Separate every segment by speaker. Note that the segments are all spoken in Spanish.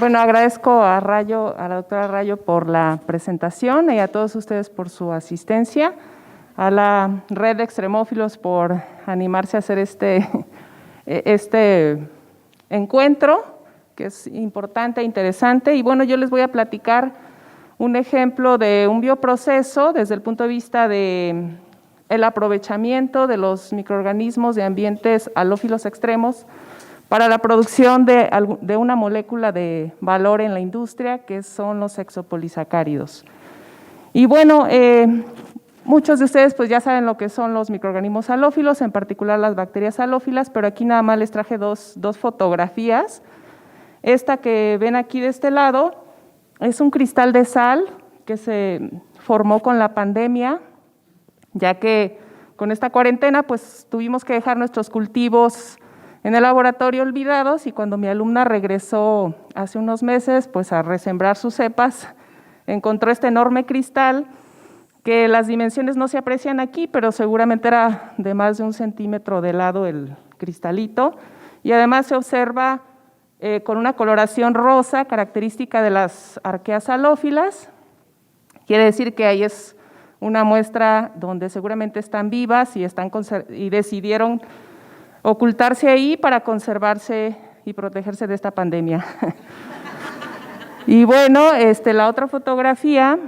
Speaker 1: Bueno, agradezco a la doctora Rayo por la presentación y a todos ustedes por su asistencia, a la red de extremófilos por animarse a hacer este encuentro, que es importante e interesante. Y bueno, yo les voy a platicar un ejemplo de un bioproceso desde el punto de vista de el aprovechamiento de los microorganismos de ambientes halófilos extremos para la producción de una molécula de valor en la industria, que son los hexapolisacáridos. Y bueno, muchos de ustedes pues ya saben lo que son los microorganismos halófilos, en particular las bacterias halófilas, pero aquí nada más les traje dos fotografías. Esta que ven aquí de este lado es un cristal de sal que se formó con la pandemia, ya que con esta cuarentena pues tuvimos que dejar nuestros cultivos en el laboratorio olvidados, y cuando mi alumna regresó hace unos meses pues a resembrar sus cepas, encontró este enorme cristal que las dimensiones no se aprecian aquí, pero seguramente era de más de 1 centímetro de lado el cristalito, y además se observa con una coloración rosa característica de las arqueas halófilas. Quiere decir que ahí es una muestra donde seguramente están vivas y decidieron ocultarse ahí para conservarse y protegerse de esta pandemia. Y bueno, la otra fotografía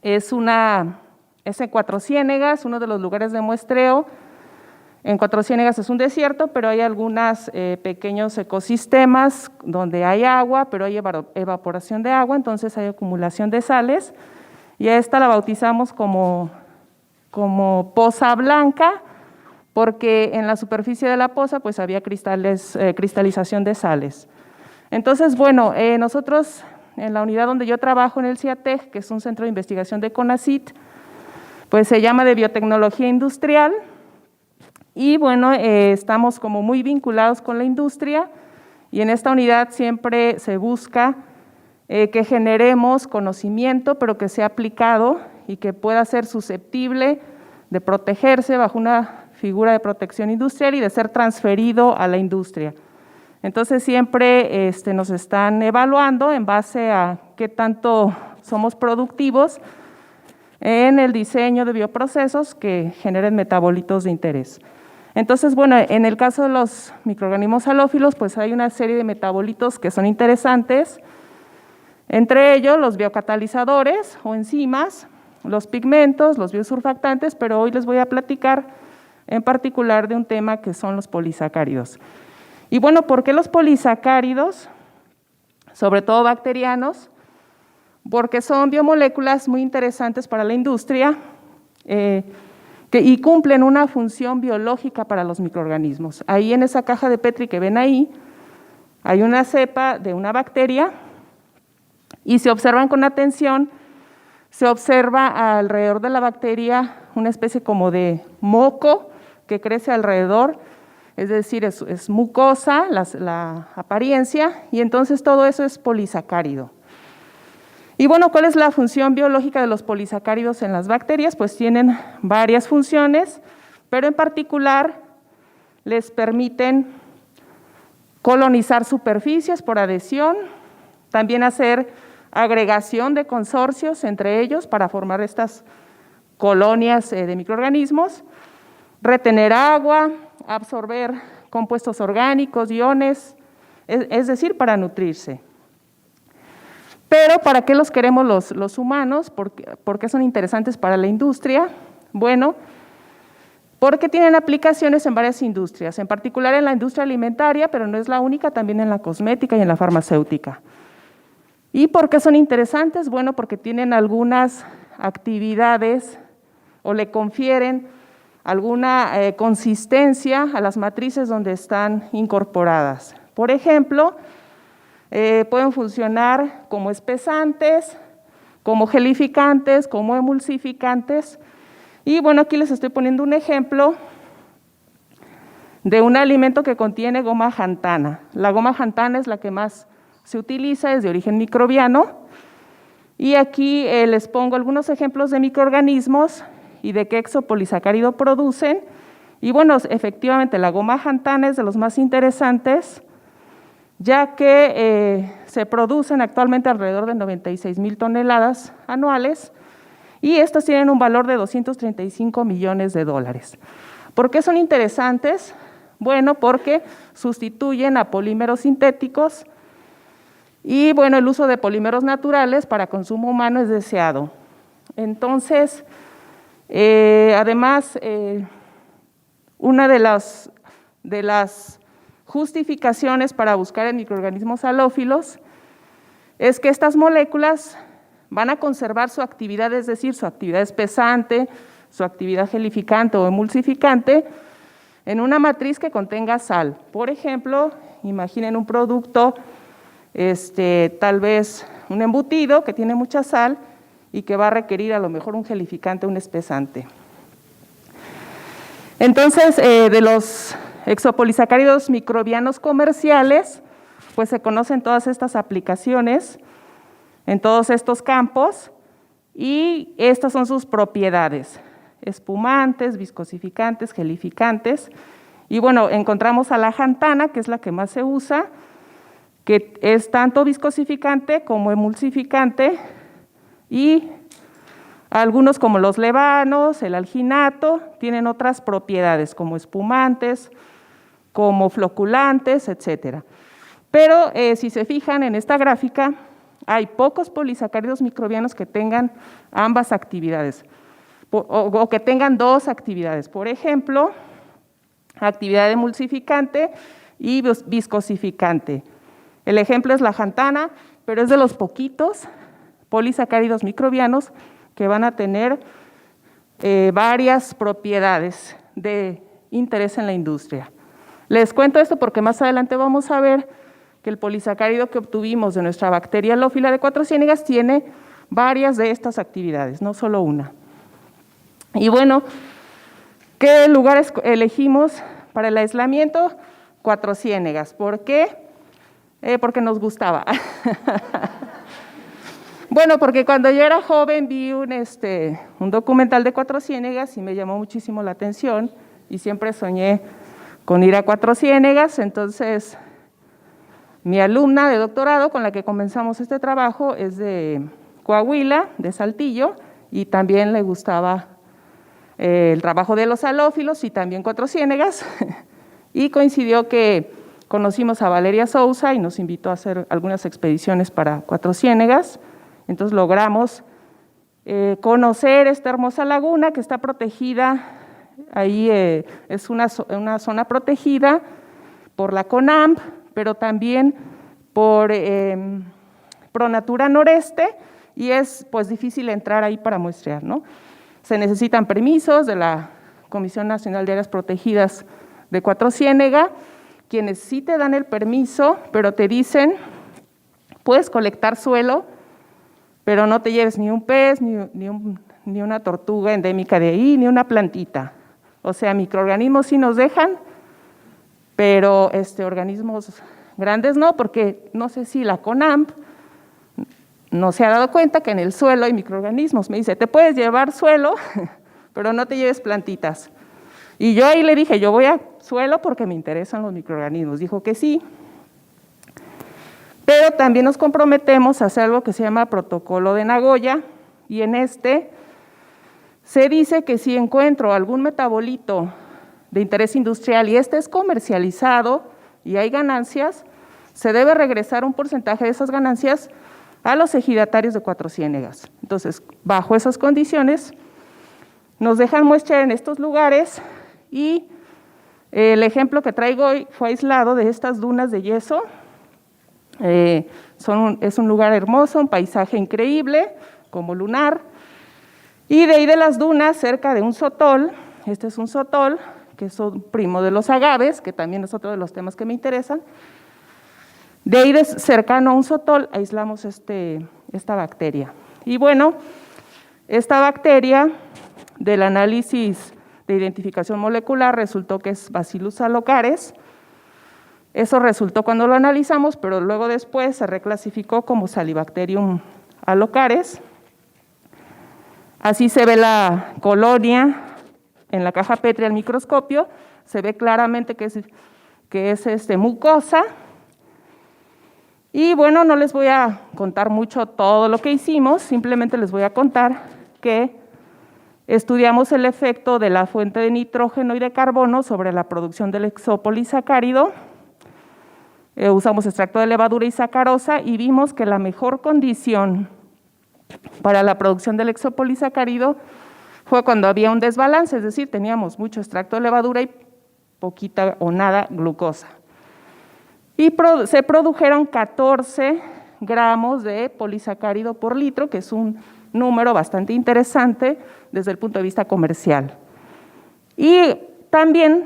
Speaker 1: es en Cuatro Ciénegas, uno de los lugares de muestreo. En Cuatro Ciénegas es un desierto, pero hay algunos pequeños ecosistemas donde hay agua, pero hay evaporación de agua, entonces hay acumulación de sales. Y a esta la bautizamos como poza blanca, porque en la superficie de la poza pues había cristalización de sales. Entonces, bueno, nosotros en la unidad donde yo trabajo en el CIATEC, que es un centro de investigación de CONACYT, pues se llama de biotecnología industrial, y bueno, estamos como muy vinculados con la industria, y en esta unidad siempre se busca que generemos conocimiento, pero que sea aplicado y que pueda ser susceptible de protegerse bajo una figura de protección industrial y de ser transferido a la industria. Entonces siempre nos están evaluando en base a qué tanto somos productivos en el diseño de bioprocesos que generen metabolitos de interés. Entonces, bueno, en el caso de los microorganismos halófilos, pues hay una serie de metabolitos que son interesantes, entre ellos los biocatalizadores o enzimas, los pigmentos, los biosurfactantes, pero hoy les voy a platicar en particular de un tema que son los polisacáridos. Y bueno, ¿por qué los polisacáridos? Sobre todo bacterianos, porque son biomoléculas muy interesantes para la industria y cumplen una función biológica para los microorganismos. Ahí en esa caja de Petri que ven ahí, hay una cepa de una bacteria, y si observan con atención, se observa alrededor de la bacteria una especie como de moco que crece alrededor, es decir, es mucosa la apariencia, y entonces todo eso es polisacárido. Y bueno, ¿cuál es la función biológica de los polisacáridos en las bacterias? Pues tienen varias funciones, pero en particular les permiten colonizar superficies por adhesión, también hacer agregación de consorcios entre ellos para formar estas colonias de microorganismos, retener agua, absorber compuestos orgánicos, iones, es decir, para nutrirse. Pero ¿para qué los queremos los humanos? ¿Por qué son interesantes para la industria? Bueno, porque tienen aplicaciones en varias industrias, en particular en la industria alimentaria, pero no es la única, también en la cosmética y en la farmacéutica. ¿Y por qué son interesantes? Bueno, porque tienen algunas actividades o le confieren alguna consistencia a las matrices donde están incorporadas. Por ejemplo, pueden funcionar como espesantes, como gelificantes, como emulsificantes. Y bueno, aquí les estoy poniendo un ejemplo de un alimento que contiene goma xanthana. La goma xanthana es la que más se utiliza, es de origen microbiano, y aquí les pongo algunos ejemplos de microorganismos y de qué hexapolisacárido producen. Y bueno, efectivamente la goma xanthana es de los más interesantes, ya que se producen actualmente alrededor de 96,000 toneladas anuales y estas tienen un valor de 235 millones de dólares. ¿Por qué son interesantes? Bueno, porque sustituyen a polímeros sintéticos y bueno, el uso de polímeros naturales para consumo humano es deseado. Entonces, además, una de las justificaciones para buscar en microorganismos halófilos es que estas moléculas van a conservar su actividad, es decir, su actividad espesante, su actividad gelificante o emulsificante, en una matriz que contenga sal. Por ejemplo, imaginen un producto, tal vez un embutido que tiene mucha sal y que va a requerir a lo mejor un gelificante, un espesante. Entonces, de los exopolisacáridos microbianos comerciales, pues se conocen todas estas aplicaciones en todos estos campos y estas son sus propiedades: espumantes, viscosificantes, gelificantes. Y bueno, encontramos a la xanthana, que es la que más se usa, que es tanto viscosificante como emulsificante, y algunos como los levanos, el alginato, tienen otras propiedades como espumantes, como floculantes, etc. Pero si se fijan en esta gráfica, hay pocos polisacáridos microbianos que tengan ambas actividades o que tengan dos actividades. Por ejemplo, actividad emulsificante y viscosificante. El ejemplo es la xanthana, pero es de los poquitos polisacáridos microbianos que van a tener varias propiedades de interés en la industria. Les cuento esto porque más adelante vamos a ver que el polisacárido que obtuvimos de nuestra bacteria halófila de Cuatro Ciénegas tiene varias de estas actividades, no solo una. Y bueno, ¿qué lugares elegimos para el aislamiento? Cuatro Ciénegas. ¿Por qué? Porque nos gustaba. Bueno, porque cuando yo era joven vi un documental de Cuatro Ciénegas y me llamó muchísimo la atención y siempre soñé con ir a Cuatro Ciénegas. Entonces, mi alumna de doctorado con la que comenzamos este trabajo es de Coahuila, de Saltillo, y también le gustaba el trabajo de los halófilos y también Cuatro Ciénegas, y coincidió que conocimos a Valeria Sousa y nos invitó a hacer algunas expediciones para Cuatro Ciénegas. Entonces logramos conocer esta hermosa laguna que está protegida, ahí es una zona protegida por la CONAMP, pero también por Pronatura Noreste, y es pues difícil entrar ahí para muestrear, ¿no? Se necesitan permisos de la Comisión Nacional de Áreas Protegidas de Cuatro Ciénega, quienes sí te dan el permiso, pero te dicen, puedes colectar suelo, pero no te lleves ni un pez, ni una tortuga endémica de ahí, ni una plantita. O sea, microorganismos sí nos dejan, pero organismos grandes no, porque no sé si la CONAMP no se ha dado cuenta que en el suelo hay microorganismos. Me dice, te puedes llevar suelo, pero no te lleves plantitas. Y yo ahí le dije, yo voy a suelo porque me interesan los microorganismos. Dijo que sí. Pero también nos comprometemos a hacer algo que se llama Protocolo de Nagoya, y en se dice que si encuentro algún metabolito de interés industrial y es comercializado y hay ganancias, se debe regresar un porcentaje de esas ganancias a los ejidatarios de Cuatro Ciénegas. Entonces, bajo esas condiciones, nos dejan muestrear en estos lugares, y el ejemplo que traigo hoy fue aislado de estas dunas de yeso. Es un lugar hermoso, un paisaje increíble, como lunar, y de ahí de las dunas, cerca de un sotol, este es un sotol, que es un primo de los agaves, que también es otro de los temas que me interesan. De ahí, cercano a un sotol, aislamos esta bacteria. Y bueno, esta bacteria, del análisis de identificación molecular, resultó que es Bacillus alocares. Eso resultó cuando lo analizamos, pero luego después se reclasificó como Salibacterium alocares. Así se ve la colonia en la caja pétrea al microscopio, se ve claramente que es mucosa, Y bueno, no les voy a contar mucho todo lo que hicimos, simplemente les voy a contar que estudiamos el efecto de la fuente de nitrógeno y de carbono sobre la producción del exopolisacárido. Usamos extracto de levadura y sacarosa y vimos que la mejor condición para la producción del exopolisacárido fue cuando había un desbalance, es decir, teníamos mucho extracto de levadura y poquita o nada glucosa. Y se produjeron 14 gramos de polisacárido por litro, que es un número bastante interesante desde el punto de vista comercial. Y también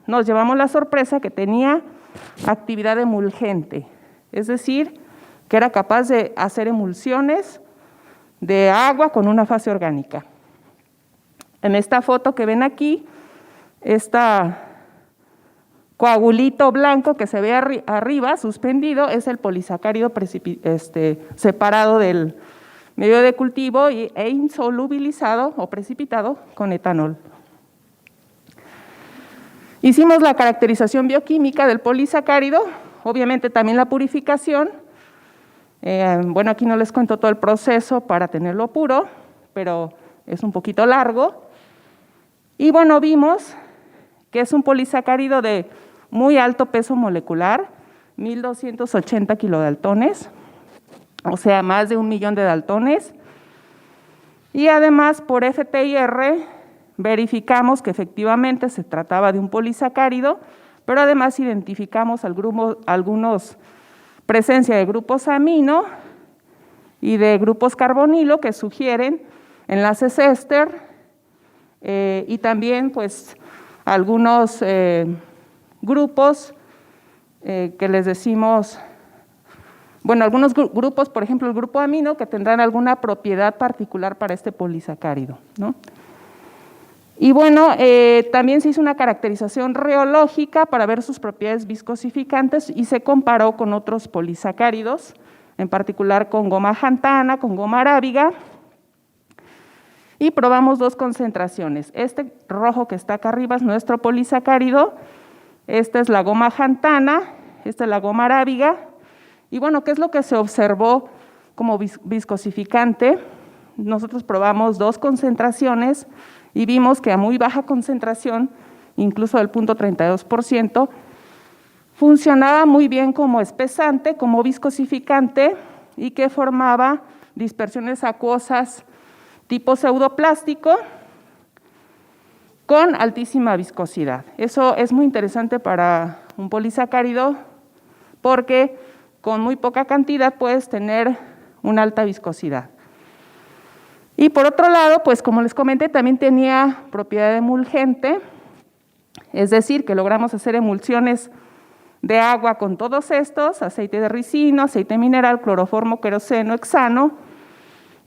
Speaker 1: nos llevamos la sorpresa que tenía actividad emulgente, es decir, que era capaz de hacer emulsiones de agua con una fase orgánica. En esta foto que ven aquí, esta coagulito blanco que se ve arriba, suspendido, es el polisacárido separado del medio de cultivo e insolubilizado o precipitado con etanol. Hicimos la caracterización bioquímica del polisacárido, obviamente también la purificación. Bueno, aquí no les cuento todo el proceso para tenerlo puro, pero es un poquito largo. Y bueno, vimos que es un polisacárido de muy alto peso molecular, 1280 kilodaltones, o sea, más de 1 millón de daltones. Y además, por FTIR, verificamos que efectivamente se trataba de un polisacárido, pero además identificamos algunos presencia de grupos amino y de grupos carbonilo que sugieren enlaces éster y también pues algunos grupos que les decimos, bueno, algunos grupos, por ejemplo, el grupo amino, que tendrán alguna propiedad particular para este polisacárido, ¿no? Y bueno, también se hizo una caracterización reológica para ver sus propiedades viscosificantes y se comparó con otros polisacáridos, en particular con goma xantana, con goma arábiga, y probamos 2 concentraciones. Este rojo que está acá arriba es nuestro polisacárido, esta es la goma xantana, esta es la goma arábiga, y bueno, ¿qué es lo que se observó como viscosificante? Nosotros probamos 2 concentraciones y vimos que a muy baja concentración, incluso del 0.32%, funcionaba muy bien como espesante, como viscosificante y que formaba dispersiones acuosas tipo pseudoplástico con altísima viscosidad. Eso es muy interesante para un polisacárido porque con muy poca cantidad puedes tener una alta viscosidad. Y por otro lado, pues como les comenté, también tenía propiedad emulgente, es decir, que logramos hacer emulsiones de agua con todos estos, aceite de ricino, aceite mineral, cloroformo, queroseno, hexano,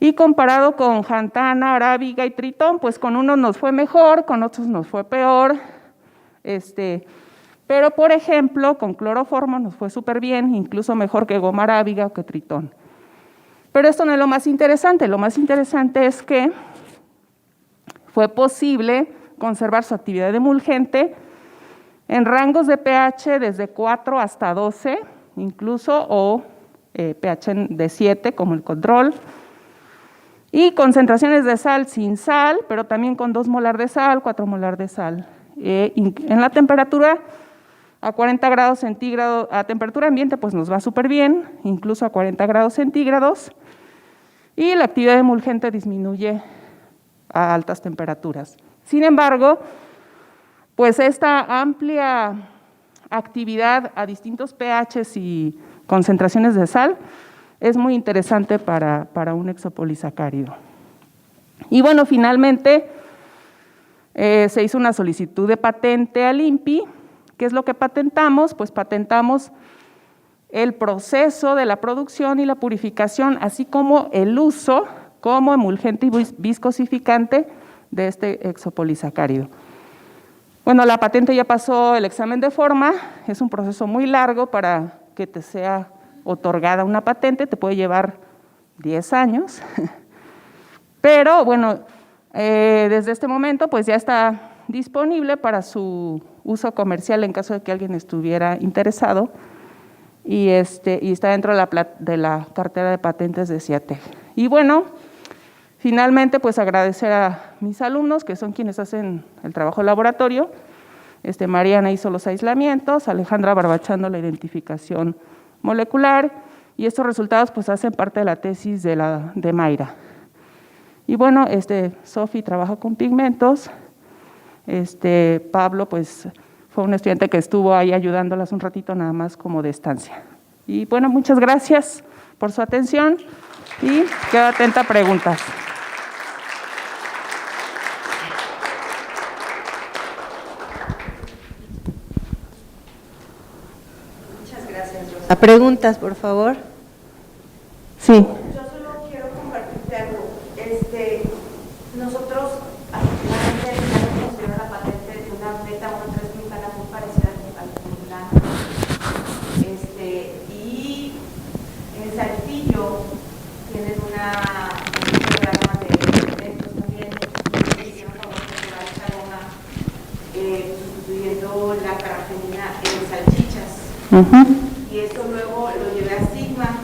Speaker 1: y comparado con xantana, arábiga y tritón, pues con unos nos fue mejor, con otros nos fue peor, pero por ejemplo, con cloroformo nos fue súper bien, incluso mejor que goma arábiga o que tritón. Pero esto no es lo más interesante es que fue posible conservar su actividad emulgente en rangos de pH desde 4 hasta 12, incluso, o pH de 7, como el control, y concentraciones de sal sin sal, pero también con 2 molar de sal, 4 molar de sal. En la temperatura a 40 grados centígrados, a temperatura ambiente, pues nos va súper bien, incluso a 40 grados centígrados, y la actividad emulgente disminuye a altas temperaturas. Sin embargo, pues esta amplia actividad a distintos pHs y concentraciones de sal es muy interesante para un exopolisacárido. Y bueno, finalmente se hizo una solicitud de patente al INPI. ¿Qué es lo que patentamos? Pues patentamos el proceso de la producción y la purificación, así como el uso como emulgente y viscosificante de este exopolisacárido. Bueno, la patente ya pasó el examen de forma, es un proceso muy largo para que te sea otorgada una patente, te puede llevar 10 años, pero bueno, desde este momento pues ya está disponible para su uso comercial en caso de que alguien estuviera interesado. y está dentro de la cartera de patentes de CIATEC. Y bueno, finalmente, pues agradecer a mis alumnos, que son quienes hacen el trabajo de laboratorio. Mariana hizo los aislamientos, Alejandra barbachando la identificación molecular, y estos resultados pues hacen parte de la tesis de Mayra. Y bueno, Sofi trabaja con pigmentos, Pablo pues fue un estudiante que estuvo ahí ayudándolas un ratito nada más como de estancia. Y bueno, muchas gracias por su atención y quedo atenta a preguntas.
Speaker 2: A preguntas, por favor.
Speaker 1: Sí.
Speaker 3: Yo solo quiero compartirte algo. Nosotros actualmente hemos conseguido la patente de una beta 1.3 glutana muy parecida al glutano. Y en Saltillo tienen un programa de eventos también que hicieron favor de llevar esta goma sustituyendo la carrafenina en salchichas. Y eso luego lo llevé a Sigma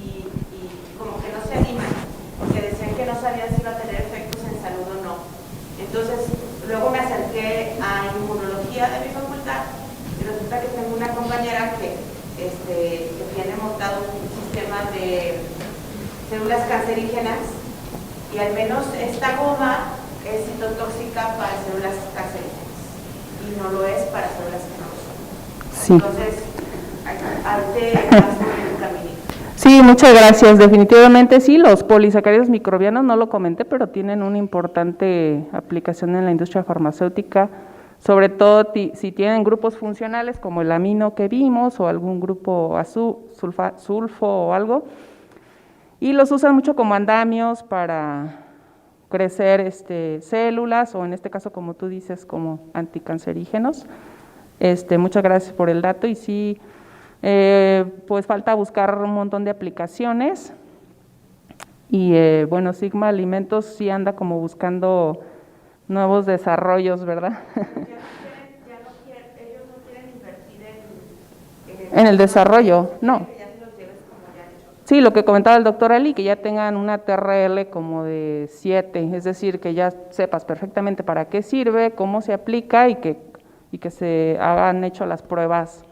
Speaker 3: y como que no se animan, porque decían que no sabían si iba a tener efectos en salud o no. Entonces, luego me acerqué a inmunología de mi facultad y resulta que tengo una compañera que tiene montado un sistema de células cancerígenas y al menos esta goma es citotóxica para células cancerígenas y no lo es para células que no lo son.
Speaker 1: Sí.
Speaker 3: Entonces, arte más un caminito.
Speaker 1: Sí, muchas gracias. Definitivamente sí, los polisacáridos microbianos, no lo comenté, pero tienen una importante aplicación en la industria farmacéutica, sobre todo si tienen grupos funcionales como el amino que vimos o algún grupo sulfo o algo, y los usan mucho como andamios para crecer células o en este caso, como tú dices, como anticancerígenos. Muchas gracias por el dato y sí, pues falta buscar un montón de aplicaciones y bueno, Sigma Alimentos sí anda como buscando nuevos desarrollos, ¿verdad?
Speaker 3: Ellos no quieren invertir
Speaker 1: en el desarrollo, no. Sí, lo que comentaba el doctor Ali, que ya tengan una TRL como de 7, es decir, que ya sepas perfectamente para qué sirve, cómo se aplica y que se hagan hecho las pruebas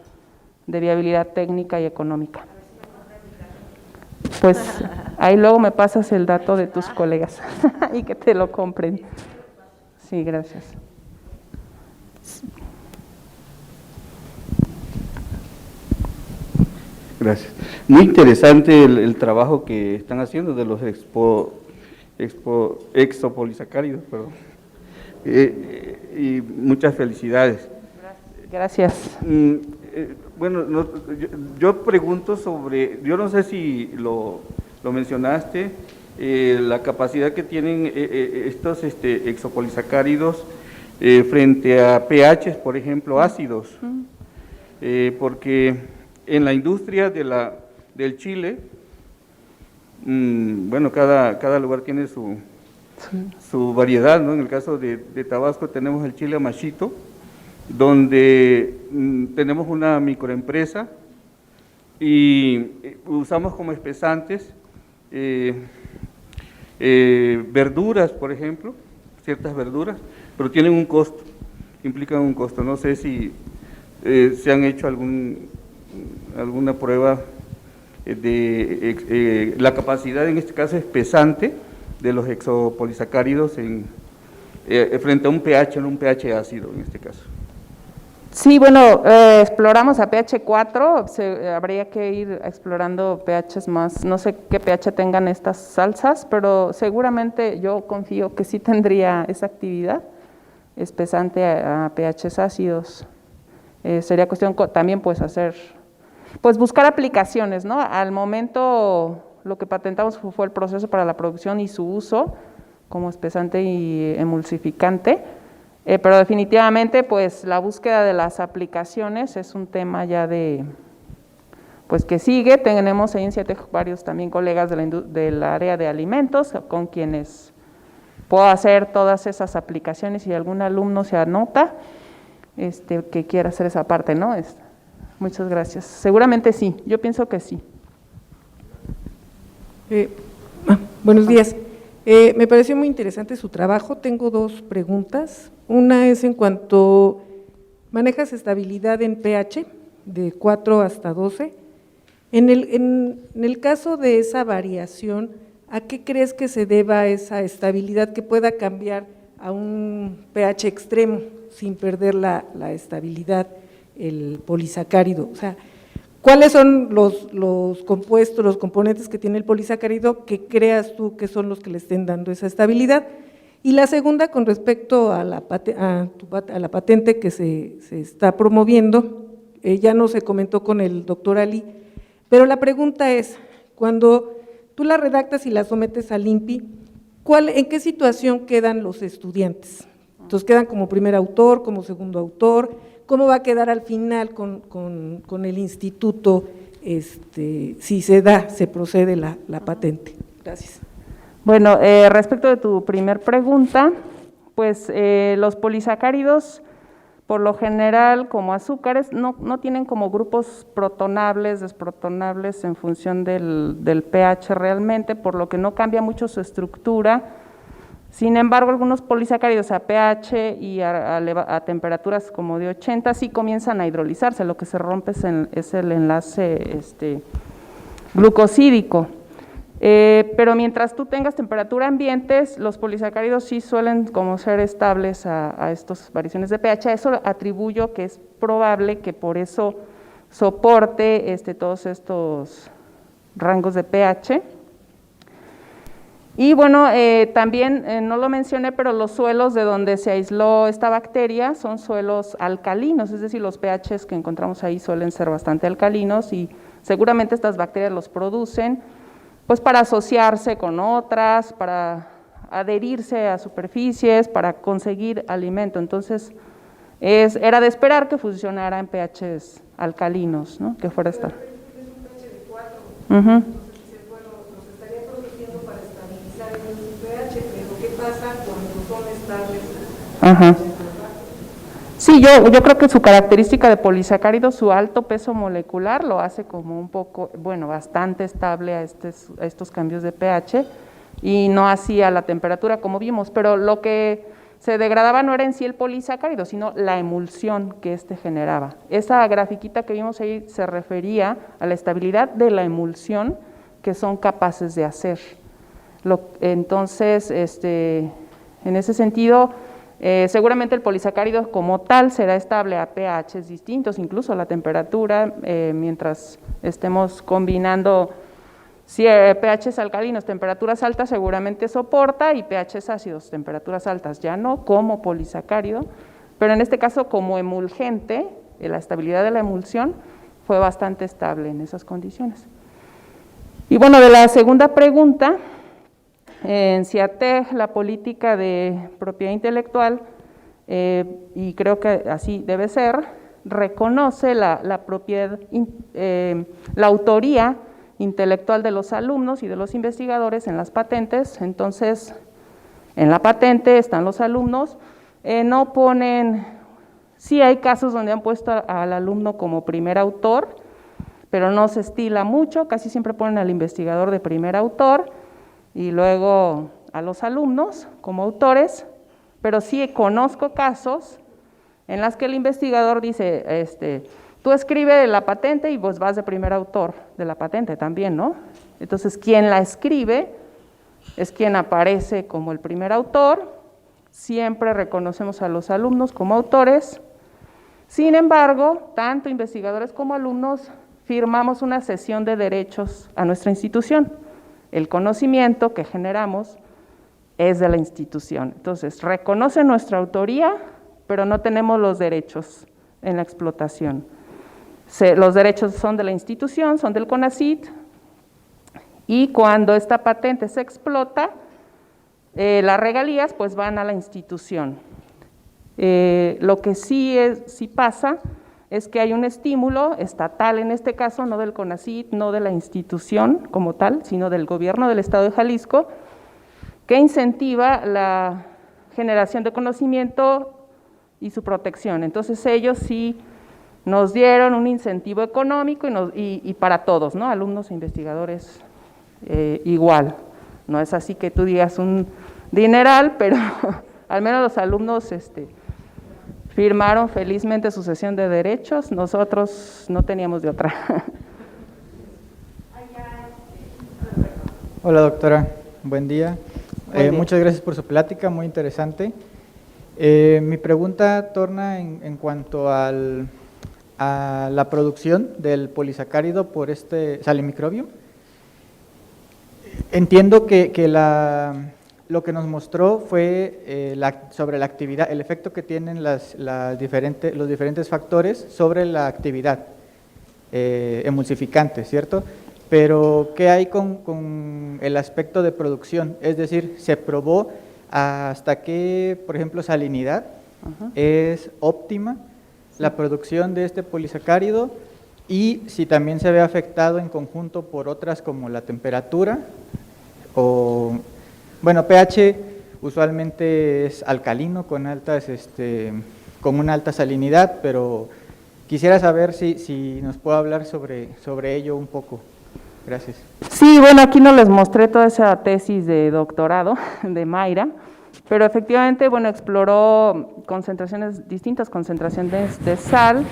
Speaker 1: de viabilidad técnica y económica. Pues ahí luego me pasas el dato de tus colegas y que te lo compren. Sí, gracias.
Speaker 4: Gracias. Muy interesante el trabajo que están haciendo de los exopolisacáridos, perdón. Y muchas felicidades.
Speaker 1: Gracias.
Speaker 4: Bueno, yo pregunto sobre, yo no sé si lo mencionaste, la capacidad que tienen estos exopolisacáridos frente a pHs, por ejemplo, ácidos, porque en la industria del chile, bueno, cada lugar tiene su variedad, ¿no? En el caso de Tabasco tenemos el chile amachito, donde tenemos una microempresa y usamos como espesantes verduras, por ejemplo, ciertas verduras, pero tienen un costo, implican un costo. No sé si se han hecho alguna prueba de la capacidad, en este caso espesante, de los exopolisacáridos frente a un pH, en un pH ácido en este caso.
Speaker 1: Sí, bueno, exploramos a pH 4, habría que ir explorando pHs más, no sé qué pH tengan estas salsas, pero seguramente yo confío que sí tendría esa actividad espesante a pHs ácidos. Sería cuestión también pues buscar aplicaciones, ¿no? Al momento lo que patentamos fue el proceso para la producción y su uso como espesante y emulsificante. Pero definitivamente, pues, la búsqueda de las aplicaciones es un tema ya pues, que sigue. Tenemos ahí en CIATEC varios también colegas del área de alimentos con quienes puedo hacer todas esas aplicaciones y algún alumno se anota que quiera hacer esa parte, ¿no? Muchas gracias. Seguramente sí, yo pienso que sí.
Speaker 5: Buenos días. Me pareció muy interesante su trabajo. Tengo dos preguntas. Una es en cuanto manejas estabilidad en pH de 4 hasta 12. En el caso de esa variación, ¿a qué crees que se deba esa estabilidad que pueda cambiar a un pH extremo sin perder la estabilidad, el polisacárido? O sea, ¿cuáles son los compuestos, los componentes que tiene el polisacárido que creas tú que son los que le estén dando esa estabilidad? Y la segunda, con respecto a la patente que se está promoviendo, ya no se comentó con el doctor Ali, pero la pregunta es, cuando tú la redactas y la sometes al INPI, ¿en qué situación quedan los estudiantes? Entonces, ¿quedan como primer autor, como segundo autor? ¿Cómo va a quedar al final con el instituto, si se procede la patente? Gracias.
Speaker 1: Bueno, respecto de tu primer pregunta, pues los polisacáridos, por lo general, como azúcares, no tienen como grupos protonables, desprotonables en función del pH realmente, por lo que no cambia mucho su estructura. Sin embargo, algunos polisacáridos a pH y a temperaturas como de 80 sí comienzan a hidrolizarse, lo que se rompe es el enlace glucosídico. Pero mientras tú tengas temperatura ambientes, los polisacáridos sí suelen como ser estables a estas variaciones de pH. Eso atribuyo que es probable que por eso soporte todos estos rangos de pH. Y bueno, también no lo mencioné, pero los suelos de donde se aisló esta bacteria son suelos alcalinos, es decir, los pHs que encontramos ahí suelen ser bastante alcalinos y seguramente estas bacterias los producen pues para asociarse con otras, para adherirse a superficies, para conseguir alimento. Entonces, era de esperar que funcionara en pHs alcalinos, ¿no? Que fuera esta.
Speaker 5: Es un pH de 4,
Speaker 1: Uh-huh.
Speaker 5: los estaría produciendo para estabilizar en el pH, pero ¿qué pasa cuando son estables?
Speaker 1: Ajá. Sí, yo creo que su característica de polisacárido, su alto peso molecular, lo hace como un poco, bueno, bastante estable a estos cambios de pH y no así a la temperatura como vimos, pero lo que se degradaba no era en sí el polisacárido, sino la emulsión que generaba. Esa grafiquita que vimos ahí se refería a la estabilidad de la emulsión que son capaces de hacer. Entonces, en ese sentido, seguramente el polisacárido como tal será estable a pHs distintos, incluso a la temperatura, mientras estemos combinando pHs alcalinos, temperaturas altas seguramente soporta y pHs ácidos, temperaturas altas ya no, como polisacárido, pero en este caso como emulgente, la estabilidad de la emulsión fue bastante estable en esas condiciones. Y bueno, de la segunda pregunta, en CIATEG, la política de propiedad intelectual, y creo que así debe ser, reconoce la propiedad, la autoría intelectual de los alumnos y de los investigadores en las patentes. Entonces, en la patente están los alumnos, no ponen, sí hay casos donde han puesto al alumno como primer autor, pero no se estila mucho, casi siempre ponen al investigador de primer autor, y luego a los alumnos como autores, pero sí conozco casos en las que el investigador dice, tú escribe la patente y vos vas de primer autor de la patente también, ¿no? Entonces, quien la escribe es quien aparece como el primer autor, siempre reconocemos a los alumnos como autores, sin embargo, tanto investigadores como alumnos firmamos una cesión de derechos a nuestra institución. El conocimiento que generamos es de la institución. Entonces, reconoce nuestra autoría, pero no tenemos los derechos en la explotación. Los derechos son de la institución, son del CONACYT, y cuando esta patente se explota, las regalías pues van a la institución. Lo que sí pasa es que hay un estímulo estatal, en este caso no del CONACYT, no de la institución como tal, sino del gobierno del estado de Jalisco, que incentiva la generación de conocimiento y su protección. Entonces ellos sí nos dieron un incentivo económico y para todos, ¿no? Alumnos e investigadores igual. No es así que tú digas un dineral, pero al menos los alumnos firmaron felizmente su cesión de derechos, nosotros no teníamos de otra.
Speaker 6: Hola doctora, buen día.
Speaker 1: Buen día.
Speaker 6: Muchas gracias por su plática, muy interesante. Mi pregunta torna en cuanto a la producción del polisacárido por este salimicrobio. Entiendo que lo que nos mostró fue sobre la actividad, el efecto que tienen los diferentes factores sobre la actividad emulsificante, ¿cierto? Pero, ¿qué hay con el aspecto de producción? Es decir, ¿se probó hasta qué, por ejemplo, salinidad es óptima la producción de este polisacárido? Y si también se ve afectado en conjunto por otras como la temperatura o, bueno, pH usualmente es alcalino con con una alta salinidad, pero quisiera saber si nos puede hablar sobre ello un poco. Gracias.
Speaker 1: Sí, bueno, aquí no les mostré toda esa tesis de doctorado de Mayra, pero efectivamente, bueno, exploró distintas concentraciones de sal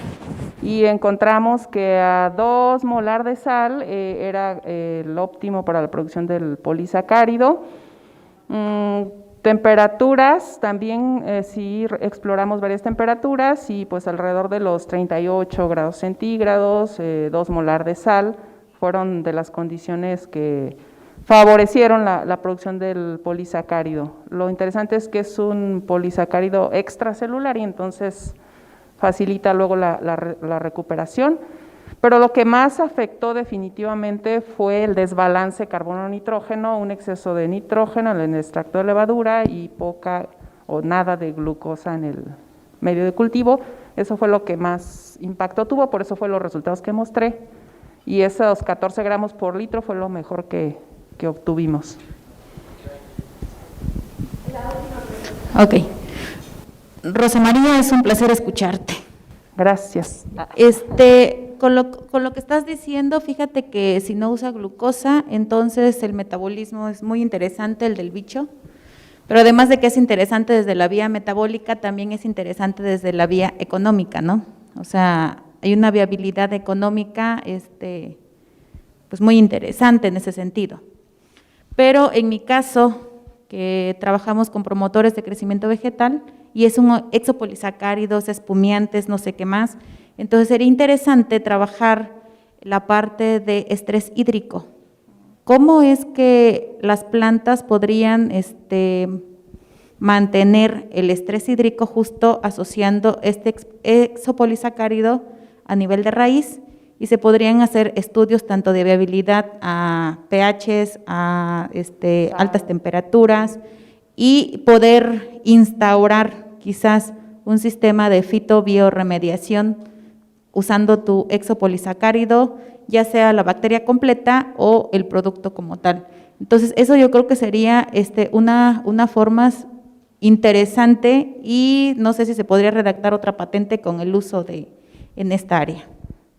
Speaker 1: y encontramos que a 2 molar de sal era el óptimo para la producción del polisacárido. Temperaturas, también sí exploramos varias temperaturas y pues alrededor de los 38 grados centígrados, 2 molar de sal, fueron de las condiciones que favorecieron la producción del polisacárido. Lo interesante es que es un polisacárido extracelular y entonces facilita luego la recuperación, pero lo que más afectó definitivamente fue el desbalance carbono-nitrógeno, un exceso de nitrógeno en el extracto de levadura y poca o nada de glucosa en el medio de cultivo. Eso fue lo que más impacto tuvo, por eso fue los resultados que mostré. Y esos 14 gramos por litro fue lo mejor que obtuvimos.
Speaker 7: Ok. Rosa María, es un placer escucharte.
Speaker 1: Gracias.
Speaker 7: Con lo que estás diciendo, fíjate que si no usa glucosa, entonces el metabolismo es muy interesante, el del bicho, pero además de que es interesante desde la vía metabólica, también es interesante desde la vía económica, ¿no? O sea, hay una viabilidad económica pues muy interesante en ese sentido. Pero en mi caso, que trabajamos con promotores de crecimiento vegetal, y es un exopolisacáridos, espumiantes, no sé qué más, entonces sería interesante trabajar la parte de estrés hídrico. ¿Cómo es que las plantas podrían mantener el estrés hídrico justo asociando este exopolisacárido a nivel de raíz? Y se podrían hacer estudios tanto de viabilidad a pHs, a altas temperaturas y poder instaurar quizás un sistema de fitobioremediación usando tu exopolisacárido, ya sea la bacteria completa o el producto como tal. Entonces, eso yo creo que sería una forma interesante y no sé si se podría redactar otra patente con el uso en esta área.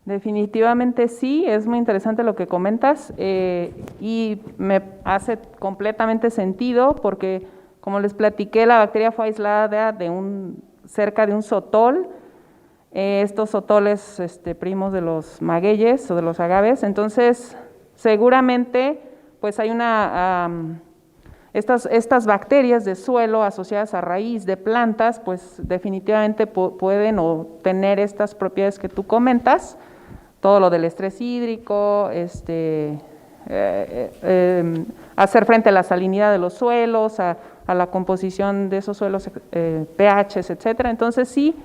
Speaker 1: Definitivamente sí, es muy interesante lo que comentas y me hace completamente sentido porque, como les platiqué, la bacteria fue aislada cerca de un sotol, estos sotoles primos de los magueyes o de los agaves, entonces seguramente pues hay estas bacterias de suelo asociadas a raíz de plantas, pues definitivamente pueden tener estas propiedades que tú comentas, todo lo del estrés hídrico, hacer frente a la salinidad de los suelos, a la composición de esos suelos, pHs, etcétera. Entonces sí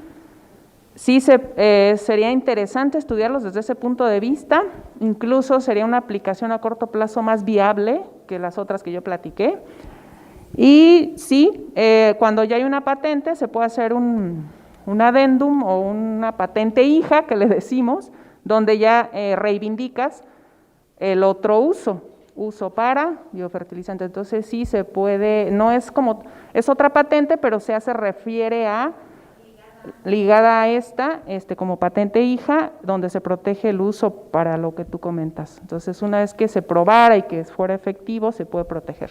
Speaker 1: sería interesante estudiarlos desde ese punto de vista, incluso sería una aplicación a corto plazo más viable que las otras que yo platiqué. Y sí, cuando ya hay una patente se puede hacer un adendum o una patente hija que le decimos, donde ya reivindicas el otro uso para biofertilizante. Entonces sí se puede, no es como, es otra patente, pero se refiere a ligada a esta, como patente hija, donde se protege el uso para lo que tú comentas. Entonces, una vez que se probara y que fuera efectivo, se puede proteger.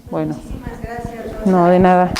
Speaker 1: Bueno.
Speaker 2: Muchísimas gracias, Rosa.
Speaker 1: No, de nada.